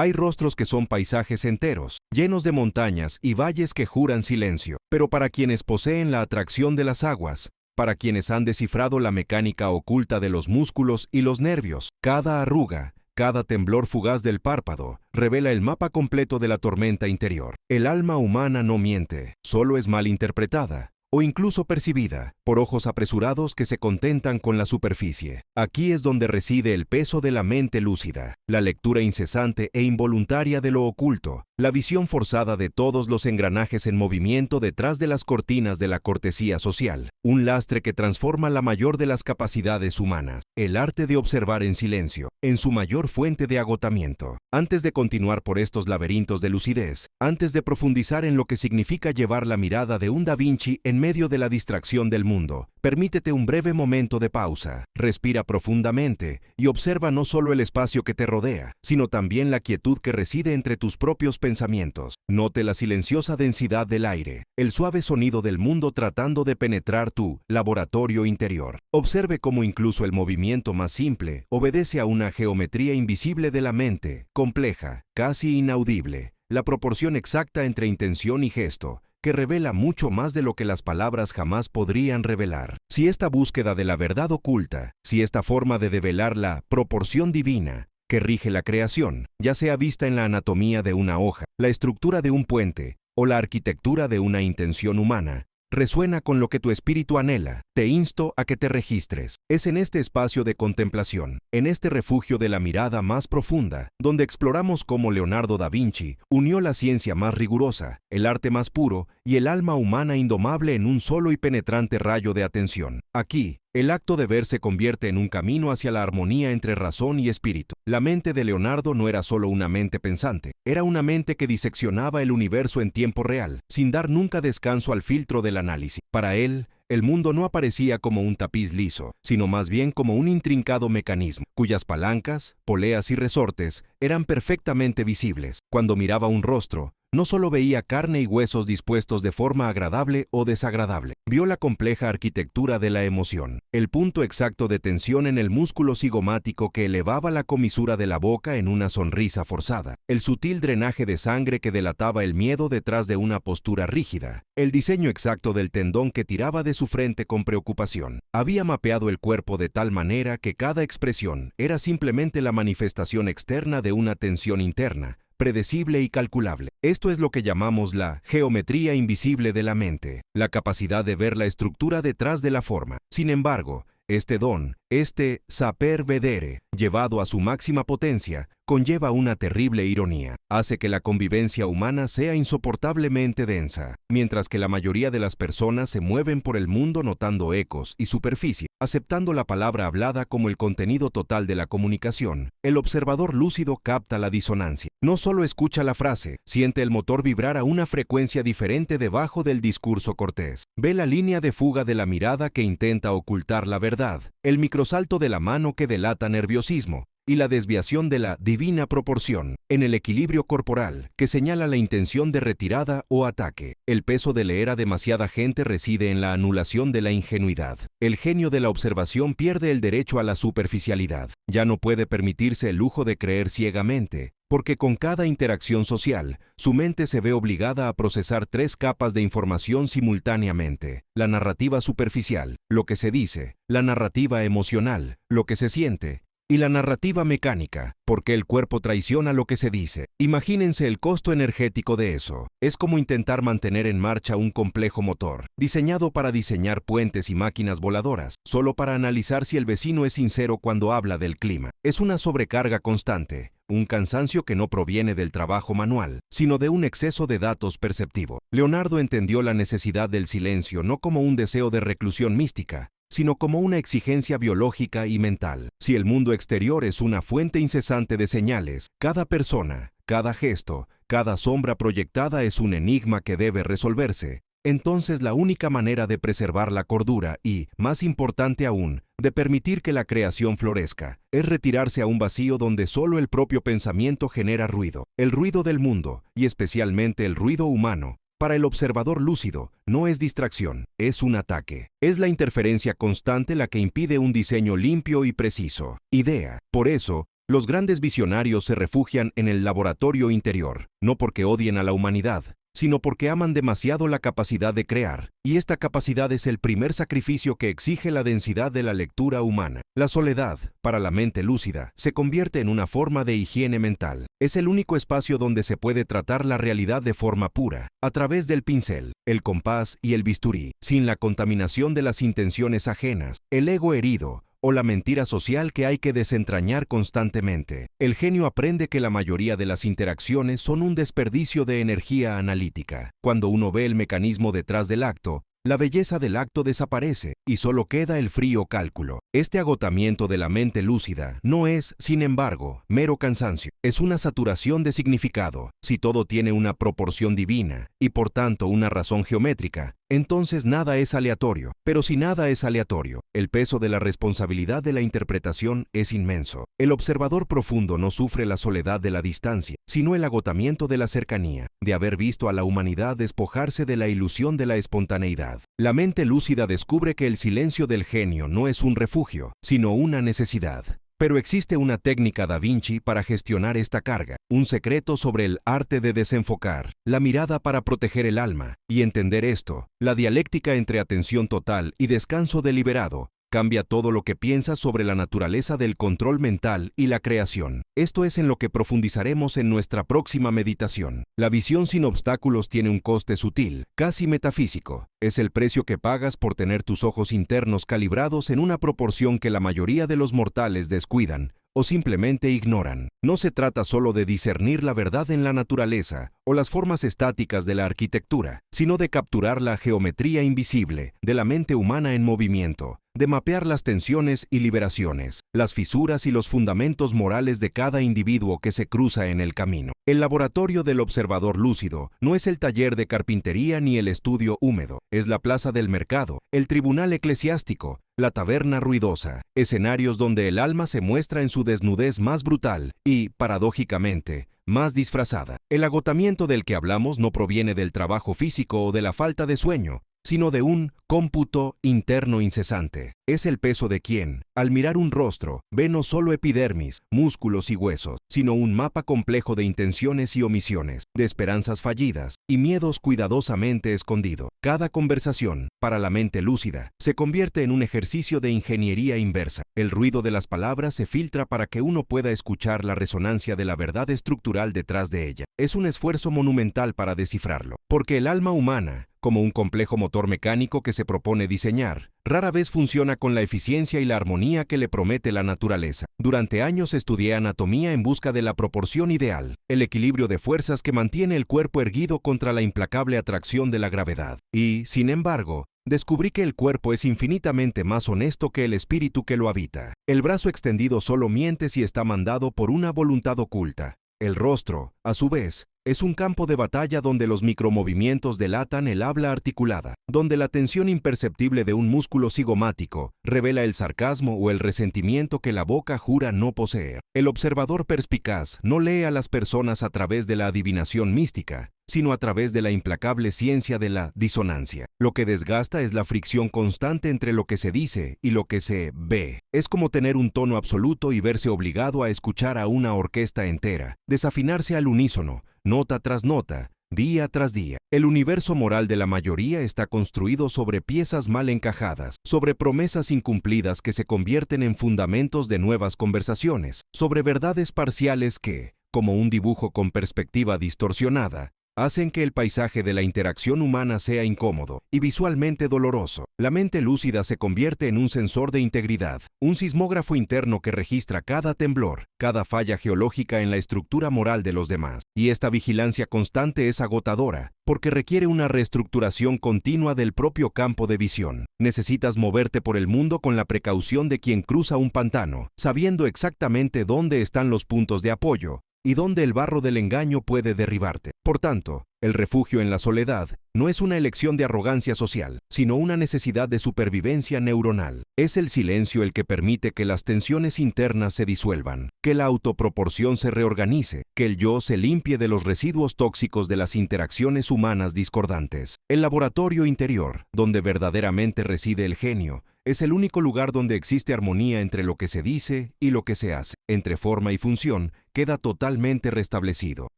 Hay rostros que son paisajes enteros, llenos de montañas y valles que juran silencio. Pero para quienes poseen la atracción de las aguas, para quienes han descifrado la mecánica oculta de los músculos y los nervios, cada arruga, cada temblor fugaz del párpado, revela el mapa completo de la tormenta interior. El alma humana no miente, solo es mal interpretada, o incluso percibida, por ojos apresurados que se contentan con la superficie. Aquí es donde reside el peso de la mente lúcida, la lectura incesante e involuntaria de lo oculto, la visión forzada de todos los engranajes en movimiento detrás de las cortinas de la cortesía social, un lastre que transforma la mayor de las capacidades humanas, el arte de observar en silencio, en su mayor fuente de agotamiento. Antes de continuar por estos laberintos de lucidez, antes de profundizar en lo que significa llevar la mirada de un Da Vinci en medio de la distracción del mundo, permítete un breve momento de pausa, respira profundamente y observa no solo el espacio que te rodea, sino también la quietud que reside entre tus propios pensamientos. Note la silenciosa densidad del aire, el suave sonido del mundo tratando de penetrar tu laboratorio interior. Observe cómo incluso el movimiento más simple obedece a una geometría invisible de la mente, compleja, casi inaudible, la proporción exacta entre intención y gesto, que revela mucho más de lo que las palabras jamás podrían revelar. Si esta búsqueda de la verdad oculta, si esta forma de develar la proporción divina que rige la creación, ya sea vista en la anatomía de una hoja, la estructura de un puente o la arquitectura de una intención humana, resuena con lo que tu espíritu anhela, te insto a que te registres. Es en este espacio de contemplación, en este refugio de la mirada más profunda, donde exploramos cómo Leonardo da Vinci unió la ciencia más rigurosa, el arte más puro y el alma humana indomable en un solo y penetrante rayo de atención. Aquí, el acto de ver se convierte en un camino hacia la armonía entre razón y espíritu. La mente de Leonardo no era solo una mente pensante, era una mente que diseccionaba el universo en tiempo real, sin dar nunca descanso al filtro del análisis. Para él, el mundo no aparecía como un tapiz liso, sino más bien como un intrincado mecanismo, cuyas palancas, poleas y resortes eran perfectamente visibles. Cuando miraba un rostro, no solo veía carne y huesos dispuestos de forma agradable o desagradable, vio la compleja arquitectura de la emoción, el punto exacto de tensión en el músculo cigomático que elevaba la comisura de la boca en una sonrisa forzada, el sutil drenaje de sangre que delataba el miedo detrás de una postura rígida, el diseño exacto del tendón que tiraba de su frente con preocupación. Había mapeado el cuerpo de tal manera que cada expresión era simplemente la manifestación externa de una tensión interna, predecible y calculable. Esto es lo que llamamos la geometría invisible de la mente, la capacidad de ver la estructura detrás de la forma. Sin embargo, este don, este saper vedere, llevado a su máxima potencia, conlleva una terrible ironía. Hace que la convivencia humana sea insoportablemente densa, mientras que la mayoría de las personas se mueven por el mundo notando ecos y superficie, aceptando la palabra hablada como el contenido total de la comunicación. El observador lúcido capta la disonancia. No solo escucha la frase, siente el motor vibrar a una frecuencia diferente debajo del discurso cortés. Ve la línea de fuga de la mirada que intenta ocultar la verdad, el microsalto de la mano que delata nerviosismo, y la desviación de la divina proporción en el equilibrio corporal que señala la intención de retirada o ataque. El peso de leer a demasiada gente reside en la anulación de la ingenuidad. El genio de la observación pierde el derecho a la superficialidad. Ya no puede permitirse el lujo de creer ciegamente, porque con cada interacción social, su mente se ve obligada a procesar 3 capas de información simultáneamente: la narrativa superficial, lo que se dice; la narrativa emocional, lo que se siente; y la narrativa mecánica, porque el cuerpo traiciona lo que se dice. Imagínense el costo energético de eso. Es como intentar mantener en marcha un complejo motor, diseñado para diseñar puentes y máquinas voladoras, solo para analizar si el vecino es sincero cuando habla del clima. Es una sobrecarga constante, un cansancio que no proviene del trabajo manual, sino de un exceso de datos perceptivo. Leonardo entendió la necesidad del silencio no como un deseo de reclusión mística, sino como una exigencia biológica y mental. Si el mundo exterior es una fuente incesante de señales, cada persona, cada gesto, cada sombra proyectada es un enigma que debe resolverse. Entonces la única manera de preservar la cordura y, más importante aún, de permitir que la creación florezca, es retirarse a un vacío donde solo el propio pensamiento genera ruido, el ruido del mundo, y especialmente el ruido humano. Para el observador lúcido, no es distracción, es un ataque. Es la interferencia constante la que impide un diseño limpio y preciso. Idea. Por eso, Los grandes visionarios se refugian en el laboratorio interior, no porque odien a la humanidad, sino porque aman demasiado la capacidad de crear, y esta capacidad es el primer sacrificio que exige la densidad de la lectura humana. La soledad, para la mente lúcida, se convierte en una forma de higiene mental. Es el único espacio donde se puede tratar la realidad de forma pura, a través del pincel, el compás y el bisturí, sin la contaminación de las intenciones ajenas, el ego herido, o la mentira social que hay que desentrañar constantemente. El genio aprende que la mayoría de las interacciones son un desperdicio de energía analítica. Cuando uno ve el mecanismo detrás del acto, la belleza del acto desaparece y solo queda el frío cálculo. Este agotamiento de la mente lúcida no es, sin embargo, mero cansancio. Es una saturación de significado. Si todo tiene una proporción divina y por tanto una razón geométrica, entonces nada es aleatorio. Pero si nada es aleatorio, el peso de la responsabilidad de la interpretación es inmenso. El observador profundo no sufre la soledad de la distancia, sino el agotamiento de la cercanía, de haber visto a la humanidad despojarse de la ilusión de la espontaneidad. La mente lúcida descubre que el silencio del genio no es un refugio, sino una necesidad. Pero existe una técnica da Vinci para gestionar esta carga, un secreto sobre el arte de desenfocar, la mirada para proteger el alma, y entender esto, la dialéctica entre atención total y descanso deliberado, cambia todo lo que piensas sobre la naturaleza del control mental y la creación. Esto es en lo que profundizaremos en nuestra próxima meditación. La visión sin obstáculos tiene un coste sutil, casi metafísico. Es el precio que pagas por tener tus ojos internos calibrados en una proporción que la mayoría de los mortales descuidan o simplemente ignoran. No se trata solo de discernir la verdad en la naturaleza o las formas estáticas de la arquitectura, sino de capturar la geometría invisible de la mente humana en movimiento, de mapear las tensiones y liberaciones, las fisuras y los fundamentos morales de cada individuo que se cruza en el camino. El laboratorio del observador lúcido no es el taller de carpintería ni el estudio húmedo, es la plaza del mercado, el tribunal eclesiástico, la taberna ruidosa, escenarios donde el alma se muestra en su desnudez más brutal y, paradójicamente, más disfrazada. El agotamiento del que hablamos no proviene del trabajo físico o de la falta de sueño, sino de un cómputo interno incesante. Es el peso de quien, al mirar un rostro, ve no solo epidermis, músculos y huesos, sino un mapa complejo de intenciones y omisiones, de esperanzas fallidas y miedos cuidadosamente escondido. Cada conversación, para la mente lúcida, se convierte en un ejercicio de ingeniería inversa. El ruido de las palabras se filtra para que uno pueda escuchar la resonancia de la verdad estructural detrás de ella. Es un esfuerzo monumental para descifrarlo, porque el alma humana, como un complejo motor mecánico que se propone diseñar, rara vez funciona con la eficiencia y la armonía que le promete la naturaleza. Durante años estudié anatomía en busca de la proporción ideal, el equilibrio de fuerzas que mantiene el cuerpo erguido contra la implacable atracción de la gravedad. Y, sin embargo, descubrí que el cuerpo es infinitamente más honesto que el espíritu que lo habita. El brazo extendido solo miente si está mandado por una voluntad oculta. El rostro, a su vez, es un campo de batalla donde los micromovimientos delatan el habla articulada, donde la tensión imperceptible de un músculo cigomático revela el sarcasmo o el resentimiento que la boca jura no poseer. El observador perspicaz no lee a las personas a través de la adivinación mística, sino a través de la implacable ciencia de la disonancia. Lo que desgasta es la fricción constante entre lo que se dice y lo que se ve. Es como tener un tono absoluto y verse obligado a escuchar a una orquesta entera, desafinarse al unísono, nota tras nota, día tras día. El universo moral de la mayoría está construido sobre piezas mal encajadas, sobre promesas incumplidas que se convierten en fundamentos de nuevas conversaciones, sobre verdades parciales que, como un dibujo con perspectiva distorsionada, hacen que el paisaje de la interacción humana sea incómodo y visualmente doloroso. La mente lúcida se convierte en un sensor de integridad, un sismógrafo interno que registra cada temblor, cada falla geológica en la estructura moral de los demás. Y esta vigilancia constante es agotadora, porque requiere una reestructuración continua del propio campo de visión. Necesitas moverte por el mundo con la precaución de quien cruza un pantano, sabiendo exactamente dónde están los puntos de apoyo y dónde el barro del engaño puede derribarte. Por tanto, el refugio en la soledad no es una elección de arrogancia social, sino una necesidad de supervivencia neuronal. Es el silencio el que permite que las tensiones internas se disuelvan, que la autoproporción se reorganice, que el yo se limpie de los residuos tóxicos de las interacciones humanas discordantes. El laboratorio interior, donde verdaderamente reside el genio, Es el único lugar donde existe armonía entre lo que se dice y lo que se hace. Entre forma y función, queda totalmente restablecido.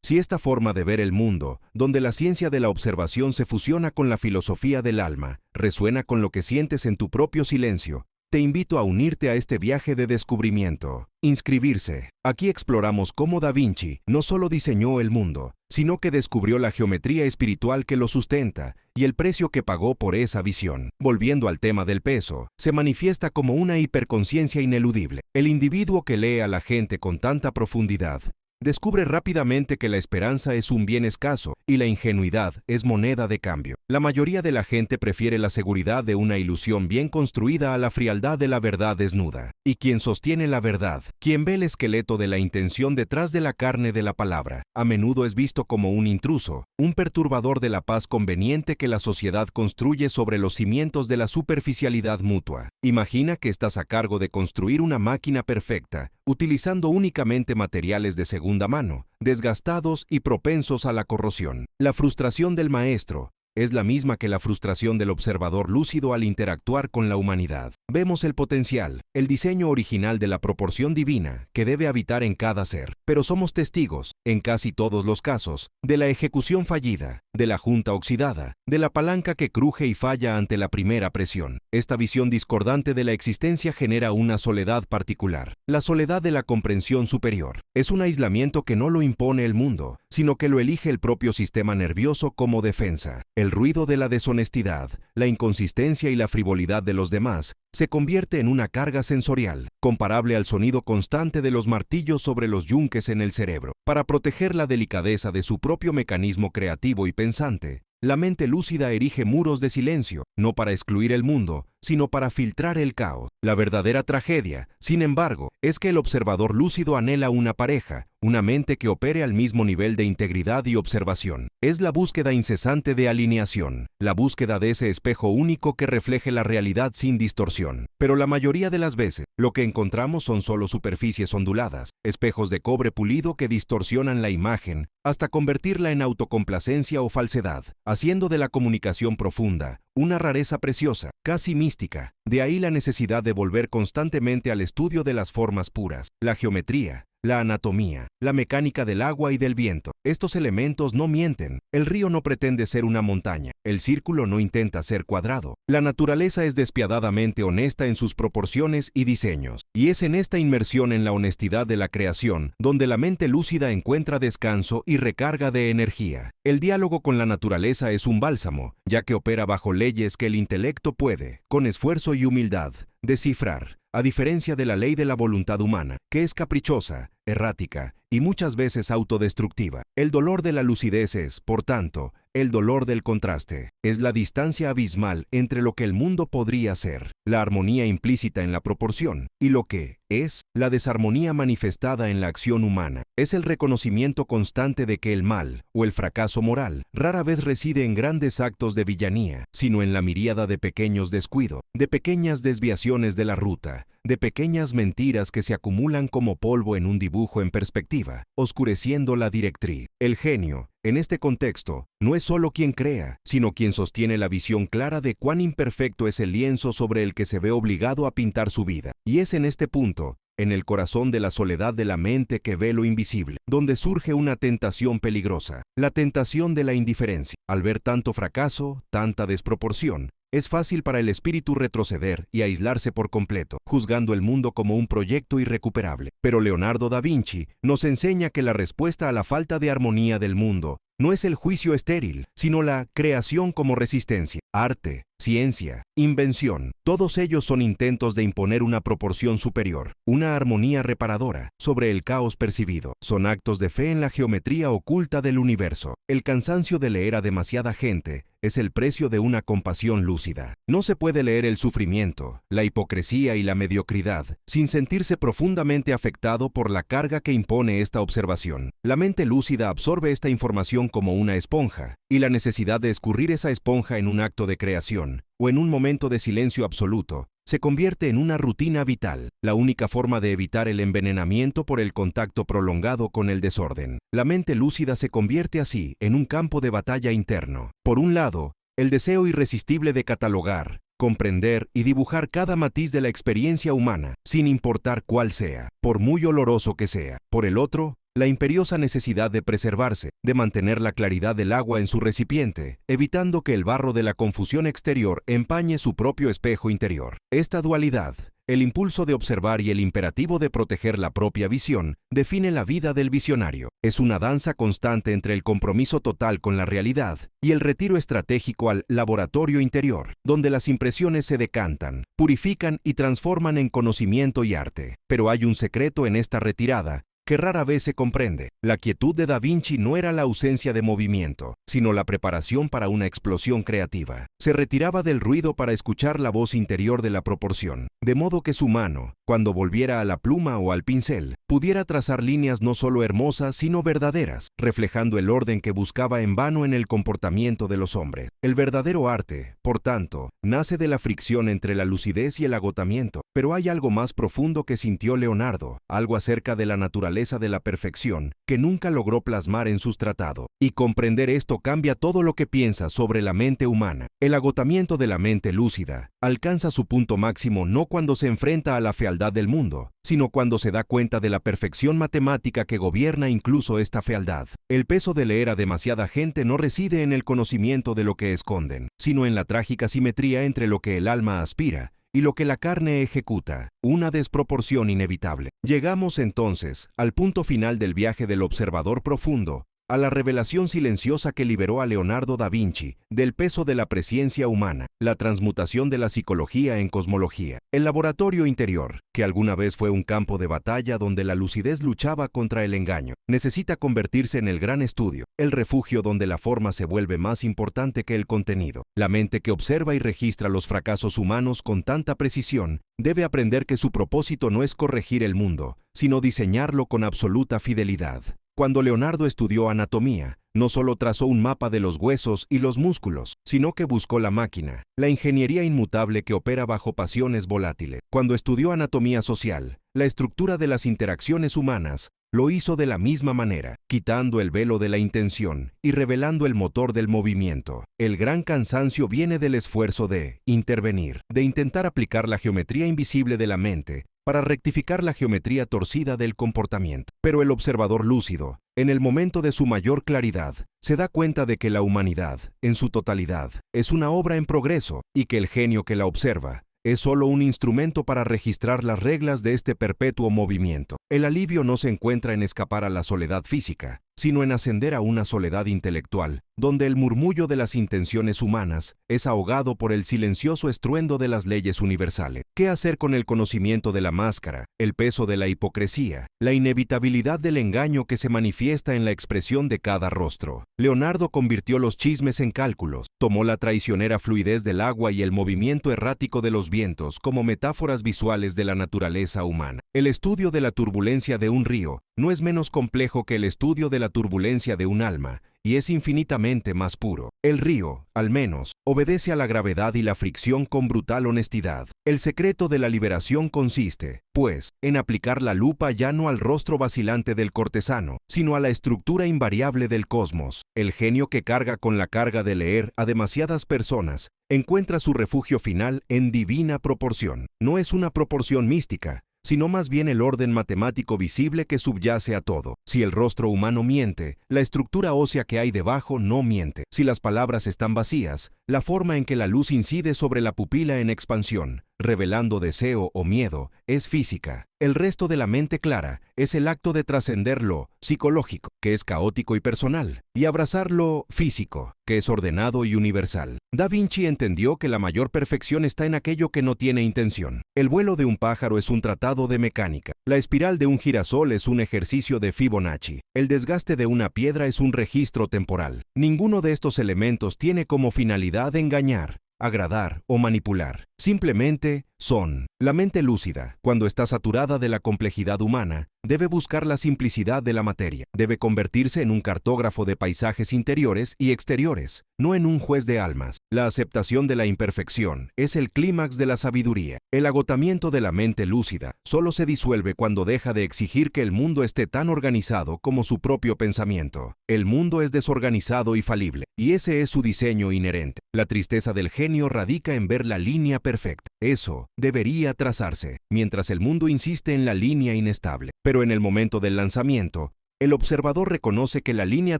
Si esta forma de ver el mundo, donde la ciencia de la observación se fusiona con la filosofía del alma, resuena con lo que sientes en tu propio silencio, te invito a unirte a este viaje de descubrimiento. Inscribirse. Aquí exploramos cómo Da Vinci no solo diseñó el mundo, sino que descubrió la geometría espiritual que lo sustenta y el precio que pagó por esa visión. Volviendo al tema del peso, se manifiesta como una hiperconciencia ineludible. El individuo que lee a la gente con tanta profundidad descubre rápidamente que la esperanza es un bien escaso y la ingenuidad es moneda de cambio. La mayoría de la gente prefiere la seguridad de una ilusión bien construida a la frialdad de la verdad desnuda. Y quien sostiene la verdad, quien ve el esqueleto de la intención detrás de la carne de la palabra, a menudo es visto como un intruso, un perturbador de la paz conveniente que la sociedad construye sobre los cimientos de la superficialidad mutua. Imagina que estás a cargo de construir una máquina perfecta, utilizando únicamente materiales de segunda mano, desgastados y propensos a la corrosión. La frustración del maestro es la misma que la frustración del observador lúcido al interactuar con la humanidad. Vemos el potencial, el diseño original de la proporción divina que debe habitar en cada ser, pero somos testigos, en casi todos los casos, de la ejecución fallida, de la junta oxidada, de la palanca que cruje y falla ante la primera presión. Esta visión discordante de la existencia genera una soledad particular, la soledad de la comprensión superior. Es un aislamiento que no lo impone el mundo, sino que lo elige el propio sistema nervioso como defensa. El ruido de la deshonestidad, la inconsistencia y la frivolidad de los demás se convierte en una carga sensorial, comparable al sonido constante de los martillos sobre los yunques en el cerebro. Para proteger la delicadeza de su propio mecanismo creativo y pensante, la mente lúcida erige muros de silencio, no para excluir el mundo, sino para filtrar el caos. La verdadera tragedia, sin embargo, es que el observador lúcido anhela una pareja, una mente que opere al mismo nivel de integridad y observación. Es la búsqueda incesante de alineación, la búsqueda de ese espejo único que refleje la realidad sin distorsión. Pero la mayoría de las veces, lo que encontramos son solo superficies onduladas, espejos de cobre pulido que distorsionan la imagen hasta convertirla en autocomplacencia o falsedad, haciendo de la comunicación profunda una rareza preciosa, casi mística. De ahí la necesidad de volver constantemente al estudio de las formas puras, la geometría, la anatomía, la mecánica del agua y del viento. Estos elementos no mienten. El río no pretende ser una montaña. El círculo no intenta ser cuadrado. La naturaleza es despiadadamente honesta en sus proporciones y diseños. Y es en esta inmersión en la honestidad de la creación donde la mente lúcida encuentra descanso y recarga de energía. El diálogo con la naturaleza es un bálsamo, ya que opera bajo leyes que el intelecto puede, con esfuerzo y humildad, descifrar. A diferencia de la ley de la voluntad humana, que es caprichosa, errática y muchas veces autodestructiva. El dolor de la lucidez es, por tanto, el dolor del contraste. Es la distancia abismal entre lo que el mundo podría ser, la armonía implícita en la proporción, y lo que es la desarmonía manifestada en la acción humana. Es el reconocimiento constante de que el mal, o el fracaso moral, rara vez reside en grandes actos de villanía, sino en la miríada de pequeños descuidos, de pequeñas desviaciones de la ruta, de pequeñas mentiras que se acumulan como polvo en un dibujo en perspectiva, oscureciendo la directriz. El genio, en este contexto, no es solo quien crea, sino quien sostiene la visión clara de cuán imperfecto es el lienzo sobre el que se ve obligado a pintar su vida. Y es en este punto, en el corazón de la soledad de la mente que ve lo invisible, donde surge una tentación peligrosa, la tentación de la indiferencia. Al ver tanto fracaso, tanta desproporción, es fácil para el espíritu retroceder y aislarse por completo, juzgando el mundo como un proyecto irrecuperable. Pero Leonardo da Vinci nos enseña que la respuesta a la falta de armonía del mundo no es el juicio estéril, sino la creación como resistencia. Arte, ciencia, invención, todos ellos son intentos de imponer una proporción superior, una armonía reparadora, sobre el caos percibido. Son actos de fe en la geometría oculta del universo. El cansancio de leer a demasiada gente es el precio de una compasión lúcida. No se puede leer el sufrimiento, la hipocresía y la mediocridad sin sentirse profundamente afectado por la carga que impone esta observación. La mente lúcida absorbe esta información como una esponja, y la necesidad de escurrir esa esponja en un acto de creación, o en un momento de silencio absoluto, se convierte en una rutina vital, la única forma de evitar el envenenamiento por el contacto prolongado con el desorden. La mente lúcida se convierte así en un campo de batalla interno. Por un lado, el deseo irresistible de catalogar, comprender y dibujar cada matiz de la experiencia humana, sin importar cuál sea, por muy oloroso que sea. Por el otro, la imperiosa necesidad de preservarse, de mantener la claridad del agua en su recipiente, evitando que el barro de la confusión exterior empañe su propio espejo interior. Esta dualidad, el impulso de observar y el imperativo de proteger la propia visión, define la vida del visionario. Es una danza constante entre el compromiso total con la realidad y el retiro estratégico al laboratorio interior, donde las impresiones se decantan, purifican y transforman en conocimiento y arte. Pero hay un secreto en esta retirada que rara vez se comprende. La quietud de Da Vinci no era la ausencia de movimiento, sino la preparación para una explosión creativa. Se retiraba del ruido para escuchar la voz interior de la proporción, de modo que su mano, cuando volviera a la pluma o al pincel, pudiera trazar líneas no solo hermosas, sino verdaderas, reflejando el orden que buscaba en vano en el comportamiento de los hombres. El verdadero arte, por tanto, nace de la fricción entre la lucidez y el agotamiento. Pero hay algo más profundo que sintió Leonardo, algo acerca de la naturaleza de la perfección que nunca logró plasmar en sus tratados. Y comprender esto cambia todo lo que piensa sobre la mente humana. El agotamiento de la mente lúcida alcanza su punto máximo no cuando se enfrenta a la fealdad del mundo, sino cuando se da cuenta de la perfección matemática que gobierna incluso esta fealdad. El peso de leer a demasiada gente no reside en el conocimiento de lo que esconden, sino en la trágica simetría entre lo que el alma aspira y lo que la carne ejecuta, una desproporción inevitable. Llegamos entonces al punto final del viaje del observador profundo, a la revelación silenciosa que liberó a Leonardo da Vinci del peso de la presciencia humana, la transmutación de la psicología en cosmología. El laboratorio interior, que alguna vez fue un campo de batalla donde la lucidez luchaba contra el engaño, necesita convertirse en el gran estudio, el refugio donde la forma se vuelve más importante que el contenido. La mente que observa y registra los fracasos humanos con tanta precisión debe aprender que su propósito no es corregir el mundo, sino diseñarlo con absoluta fidelidad. Cuando Leonardo estudió anatomía, no solo trazó un mapa de los huesos y los músculos, sino que buscó la máquina, la ingeniería inmutable que opera bajo pasiones volátiles. Cuando estudió anatomía social, la estructura de las interacciones humanas, lo hizo de la misma manera, quitando el velo de la intención y revelando el motor del movimiento. El gran cansancio viene del esfuerzo de intervenir, de intentar aplicar la geometría invisible de la mente para rectificar la geometría torcida del comportamiento. Pero el observador lúcido, en el momento de su mayor claridad, se da cuenta de que la humanidad, en su totalidad, es una obra en progreso y que el genio que la observa es solo un instrumento para registrar las reglas de este perpetuo movimiento. El alivio no se encuentra en escapar a la soledad física, sino en ascender a una soledad intelectual, donde el murmullo de las intenciones humanas es ahogado por el silencioso estruendo de las leyes universales. ¿Qué hacer con el conocimiento de la máscara, el peso de la hipocresía, la inevitabilidad del engaño que se manifiesta en la expresión de cada rostro? Leonardo convirtió los chismes en cálculos, tomó la traicionera fluidez del agua y el movimiento errático de los vientos como metáforas visuales de la naturaleza humana. El estudio de la turbulencia de un río no es menos complejo que el estudio de la turbulencia de un alma, y es infinitamente más puro. El río, al menos, obedece a la gravedad y la fricción con brutal honestidad. El secreto de la liberación consiste, pues, en aplicar la lupa ya no al rostro vacilante del cortesano, sino a la estructura invariable del cosmos. El genio que carga con la carga de leer a demasiadas personas encuentra su refugio final en divina proporción. No es una proporción mística, sino más bien el orden matemático visible que subyace a todo. Si el rostro humano miente, la estructura ósea que hay debajo no miente. Si las palabras están vacías, la forma en que la luz incide sobre la pupila en expansión, revelando deseo o miedo, es física. El resto de la mente clara es el acto de trascender lo psicológico, que es caótico y personal, y abrazar lo físico, que es ordenado y universal. Da Vinci entendió que la mayor perfección está en aquello que no tiene intención. El vuelo de un pájaro es un tratado de mecánica. La espiral de un girasol es un ejercicio de Fibonacci. El desgaste de una piedra es un registro temporal. Ninguno de estos elementos tiene como finalidad engañar, agradar o manipular. simplemente son. La mente lúcida, cuando está saturada de la complejidad humana, debe buscar la simplicidad de la materia. Debe convertirse en un cartógrafo de paisajes interiores y exteriores, no en un juez de almas. La aceptación de la imperfección es el clímax de la sabiduría. El agotamiento de la mente lúcida solo se disuelve cuando deja de exigir que el mundo esté tan organizado como su propio pensamiento. El mundo es desorganizado y falible, y ese es su diseño inherente. La tristeza del genio radica en ver la línea perfecta. Eso debería trazarse, mientras el mundo insiste en la línea inestable. Pero en el momento del lanzamiento, el observador reconoce que la línea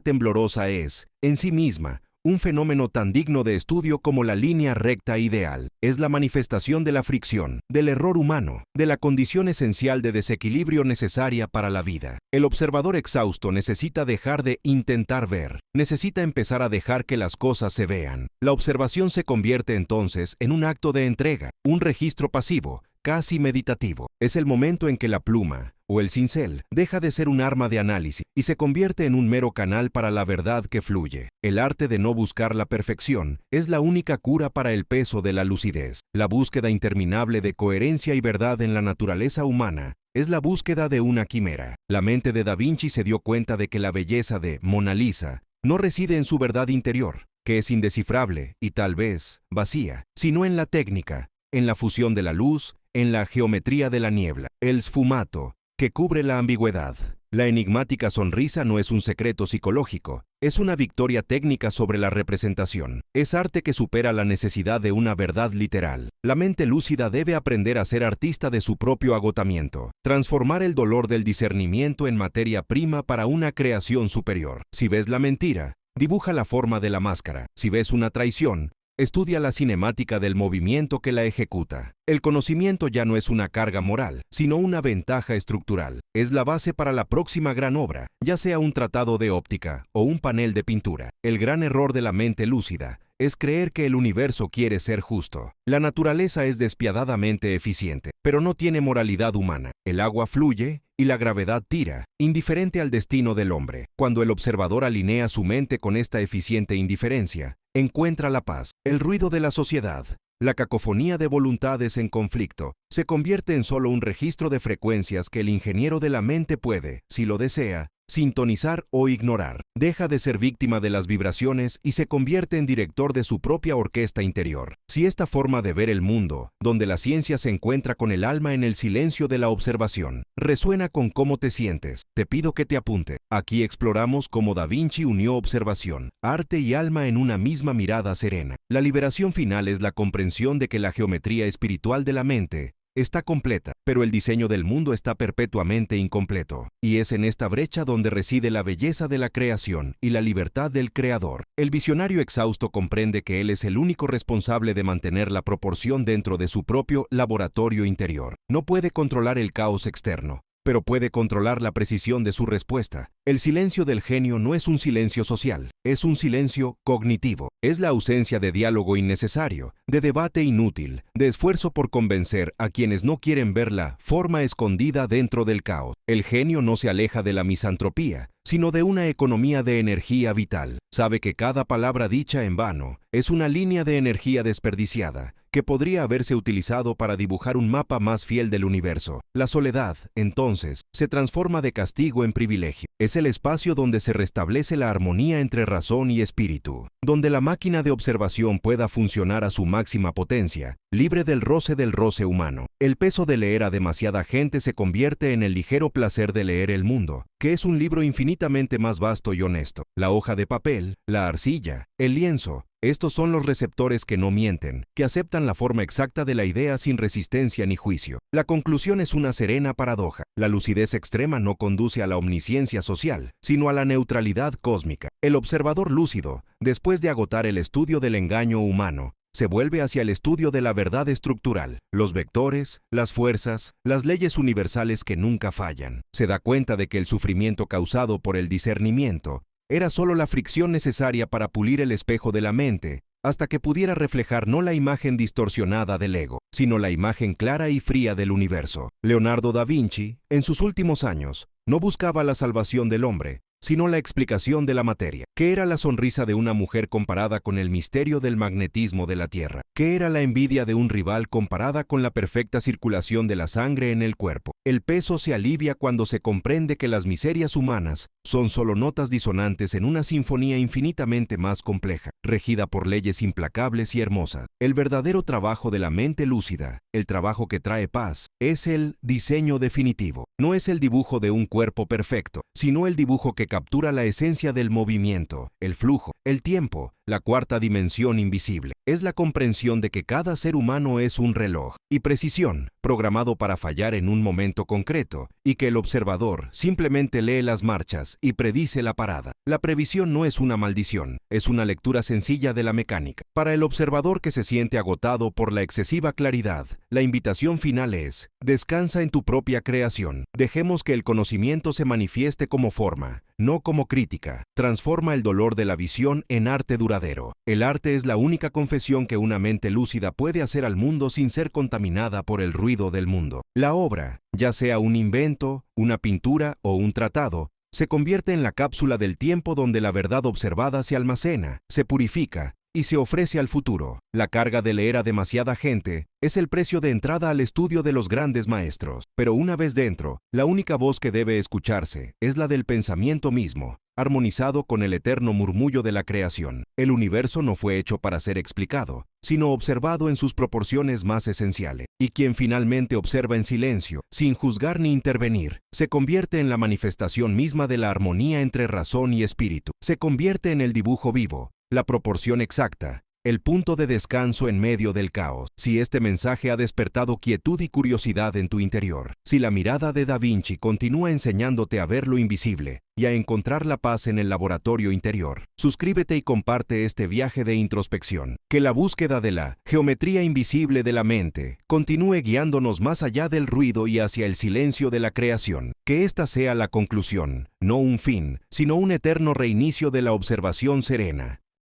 temblorosa es, en sí misma, un fenómeno tan digno de estudio como la línea recta ideal. Es la manifestación de la fricción, del error humano, de la condición esencial de desequilibrio necesaria para la vida. El observador exhausto necesita dejar de intentar ver, necesita empezar a dejar que las cosas se vean. La observación se convierte entonces en un acto de entrega, un registro pasivo, casi meditativo. Es el momento en que la pluma, o el cincel, deja de ser un arma de análisis y se convierte en un mero canal para la verdad que fluye. El arte de no buscar la perfección es la única cura para el peso de la lucidez. La búsqueda interminable de coherencia y verdad en la naturaleza humana es la búsqueda de una quimera. La mente de Da Vinci se dio cuenta de que la belleza de Mona Lisa no reside en su verdad interior, que es indescifrable y tal vez vacía, sino en la técnica, en la fusión de la luz, en la geometría de la niebla, el sfumato, que cubre la ambigüedad. La enigmática sonrisa no es un secreto psicológico, es una victoria técnica sobre la representación. Es arte que supera la necesidad de una verdad literal. La mente lúcida debe aprender a ser artista de su propio agotamiento, transformar el dolor del discernimiento en materia prima para una creación superior. Si ves la mentira, dibuja la forma de la máscara. Si ves una traición, estudia la cinemática del movimiento que la ejecuta. El conocimiento ya no es una carga moral, sino una ventaja estructural. Es la base para la próxima gran obra, ya sea un tratado de óptica o un panel de pintura. El gran error de la mente lúcida es creer que el universo quiere ser justo. La naturaleza es despiadadamente eficiente, pero no tiene moralidad humana. El agua fluye y la gravedad tira, indiferente al destino del hombre. Cuando el observador alinea su mente con esta eficiente indiferencia, encuentra la paz. El ruido de la sociedad, la cacofonía de voluntades en conflicto, se convierte en solo un registro de frecuencias que el ingeniero de la mente puede, si lo desea, sintonizar o ignorar. Deja de ser víctima de las vibraciones y se convierte en director de su propia orquesta interior. Si esta forma de ver el mundo, donde la ciencia se encuentra con el alma en el silencio de la observación, resuena con cómo te sientes, te pido que te apunte. Aquí exploramos cómo Da Vinci unió observación, arte y alma en una misma mirada serena. La liberación final es la comprensión de que la geometría espiritual de la mente está completa, pero el diseño del mundo está perpetuamente incompleto. Y es en esta brecha donde reside la belleza de la creación y la libertad del creador. El visionario exhausto comprende que él es el único responsable de mantener la proporción dentro de su propio laboratorio interior. No puede controlar el caos externo, pero puede controlar la precisión de su respuesta. El silencio del genio no es un silencio social, es un silencio cognitivo. Es la ausencia de diálogo innecesario, de debate inútil, de esfuerzo por convencer a quienes no quieren ver la forma escondida dentro del caos. El genio no se aleja de la misantropía, sino de una economía de energía vital. Sabe que cada palabra dicha en vano es una línea de energía desperdiciada, que podría haberse utilizado para dibujar un mapa más fiel del universo. La soledad, entonces, se transforma de castigo en privilegio. Es el espacio donde se restablece la armonía entre razón y espíritu, donde la máquina de observación pueda funcionar a su máxima potencia, libre del roce humano. El peso de leer a demasiada gente se convierte en el ligero placer de leer el mundo, que es un libro infinitamente más vasto y honesto. La hoja de papel, la arcilla, el lienzo, estos son los receptores que no mienten, que aceptan la forma exacta de la idea sin resistencia ni juicio. La conclusión es una serena paradoja. La lucidez extrema no conduce a la omnisciencia social, sino a la neutralidad cósmica. El observador lúcido, después de agotar el estudio del engaño humano, se vuelve hacia el estudio de la verdad estructural, los vectores, las fuerzas, las leyes universales que nunca fallan. Se da cuenta de que el sufrimiento causado por el discernimiento era solo la fricción necesaria para pulir el espejo de la mente, hasta que pudiera reflejar no la imagen distorsionada del ego, sino la imagen clara y fría del universo. Leonardo da Vinci, en sus últimos años, no buscaba la salvación del hombre, sino la explicación de la materia. ¿Qué era la sonrisa de una mujer comparada con el misterio del magnetismo de la Tierra? ¿Qué era la envidia de un rival comparada con la perfecta circulación de la sangre en el cuerpo? El peso se alivia cuando se comprende que las miserias humanas son solo notas disonantes en una sinfonía infinitamente más compleja, regida por leyes implacables y hermosas. El verdadero trabajo de la mente lúcida, el trabajo que trae paz, es el diseño definitivo. No es el dibujo de un cuerpo perfecto, sino el dibujo que captura la esencia del movimiento, el flujo, el tiempo, la cuarta dimensión invisible. Es la comprensión de que cada ser humano es un reloj y precisión, programado para fallar en un momento concreto, y que el observador simplemente lee las marchas y predice la parada. La previsión no es una maldición, es una lectura sencilla de la mecánica. Para el observador que se siente agotado por la excesiva claridad, la invitación final es: descansa en tu propia creación. Dejemos que el conocimiento se manifieste como forma, no como crítica. Transforma el dolor de la visión en arte duradero. El arte es la única confesión que una mente lúcida puede hacer al mundo sin ser contaminada por el ruido del mundo. La obra, ya sea un invento, una pintura o un tratado, se convierte en la cápsula del tiempo donde la verdad observada se almacena, se purifica y se ofrece al futuro. La carga de leer a demasiada gente es el precio de entrada al estudio de los grandes maestros. Pero una vez dentro, la única voz que debe escucharse es la del pensamiento mismo, armonizado con el eterno murmullo de la creación. El universo no fue hecho para ser explicado, sino observado en sus proporciones más esenciales. Y quien finalmente observa en silencio, sin juzgar ni intervenir, se convierte en la manifestación misma de la armonía entre razón y espíritu. Se convierte en el dibujo vivo, la proporción exacta, el punto de descanso en medio del caos. Si este mensaje ha despertado quietud y curiosidad en tu interior, si la mirada de Da Vinci continúa enseñándote a ver lo invisible y a encontrar la paz en el laboratorio interior, suscríbete y comparte este viaje de introspección. Que la búsqueda de la geometría invisible de la mente continúe guiándonos más allá del ruido y hacia el silencio de la creación. Que esta sea la conclusión, no un fin, sino un eterno reinicio de la observación serena.